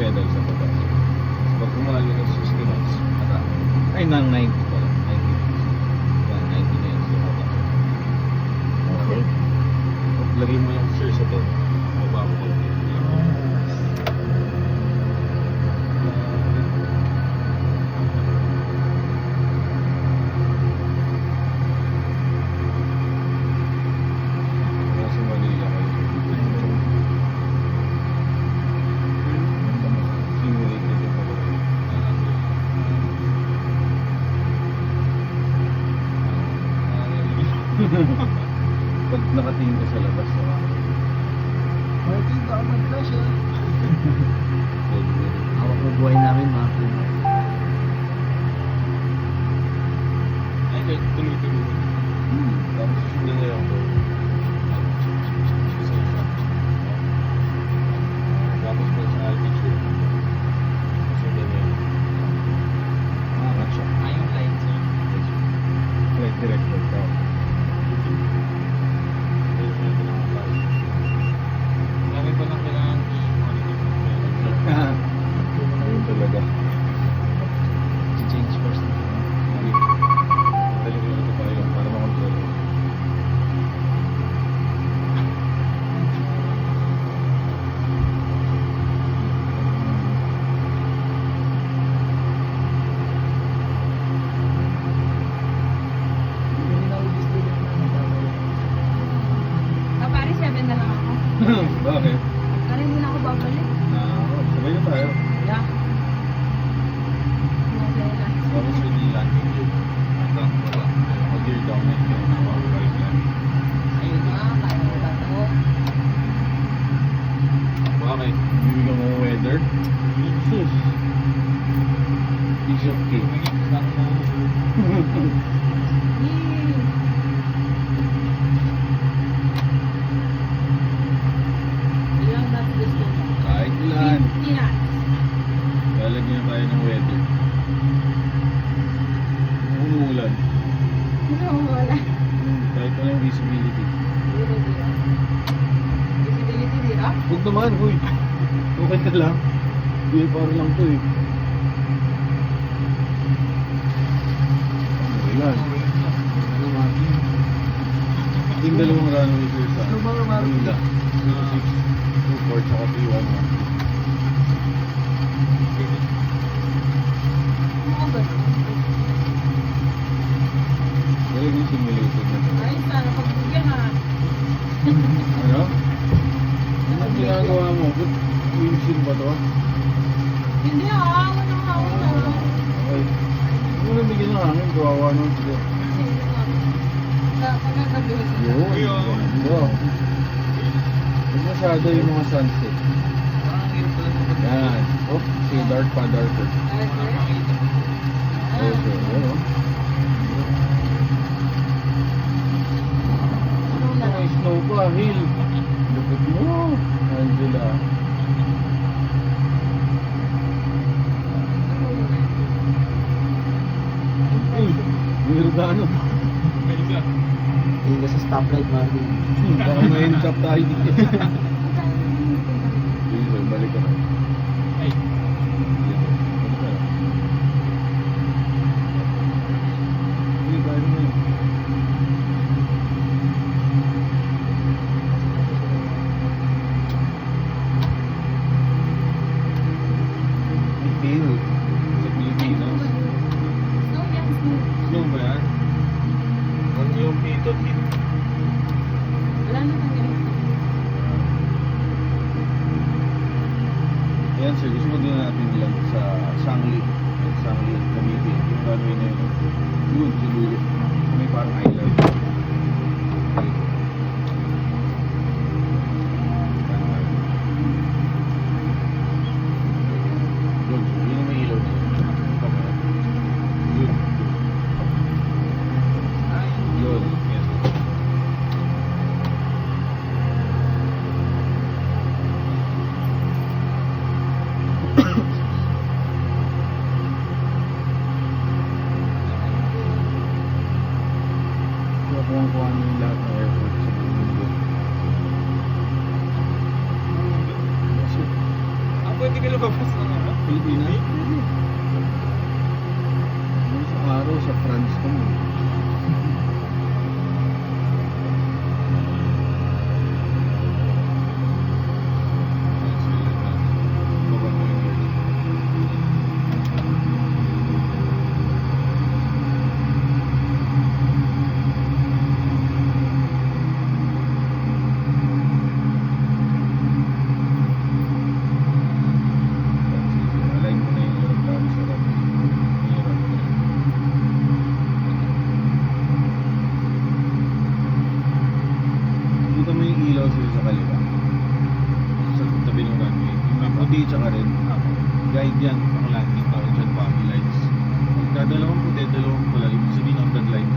pedal sa baba. Pag kumali ng 60 knots, ay, ng 90 pala. 90 knots. Yan, 90 na yun sa baba. Okay. At lagay mo yung steer sa to. Baba mo ko. Kasi mali ako. Simulate nito pa. Pag nakatingin ka sa labas, Martin, baka mag-flash eh. pwede. Hawak na buhay namin, Martin. Ay, tuloy-tuloy. Tapos susundan na yung board. Tapos pag sa altitude, susundan na yung angat siya. Yung lights eh. Flight director ka. Lagi ko lang kailangan i-monitor. Ayun talaga. Change course na. Dali ko ito tayo para makontrol. Hindi na display na Pare, 7 na lang ako. Bakit? Pare, hindi na ako babalik. Sabay na tayo. Yeah. Masaya. Tapos yung landing gear. Hanggang baba. Mag-gear down na yun. Right land. Ayun na, kaya mo ba ito? Bakit? Bibigyan mo weather? Jesus. Piece of cake. Yee! Ilang nuts gusto mo? Kahit lan. 50 nuts. Lalagyan tayo ng weather. Umuulan. Ano, wala. Kahit walang visibility. Zero, zero. Visibility, zero? Huwag naman, huy. Okay ka lang. BFR lang to eh. Ayan. Ano, Martin? Yung dalawang runway sir sa Ano ba, Martin? Manila. 06, 24, tsaka 311. Ano ba? Talagang yung simulated na to. Ayos na, napagbigyan ha. Ano? Ano ang ginagawa mo? Ba't windshield ba to? Hindi ha, walang hawa na. Okay. Hindi mo nabigyan ng hangin, kawawa naman sila. Pagkagabi. Yun. Ganda. Huwag masyado yung mga sunset. Yan. Oh, si dark pa, darker. Okay, yun oh. May snow pa, hill. Lupit mo, Angela. Uy, Mirgano. Hindi ka sa stoplight, Martin. Baka may end-cap tayo dito. Sige, balik ka na. Ay. Sige, kaya mo yun. Feel sa Pilipinas. Snow yan, snow. Snow ba yan? Ano yung pitot hit? Wala naman ganun. Ayan sir, gusto mo din natin lang sa Sangli. Sangli at Cavite. Yung runway na yun. Yun, sa dulo. May parang island. Okay. Yun, yun yung may ilaw na yun. Kamera. Yun. Yun. Yes. Kung ano yung lahat ng airport. pwede ka lumabas ng ano? Pilipinas? Pwede. Nung sa araw sa France kami. Alay mo na yung aeroplano sa rap. Hirap. Kita mo yung ilaw sila sa kaliwa. Sa tabi ng runway. Yung may puti tsaka red. Guide yan. Pang landing tawag dyan. Papi lights. Pagka dalawang puti, dalawang pula. Ibig sabihin on that light.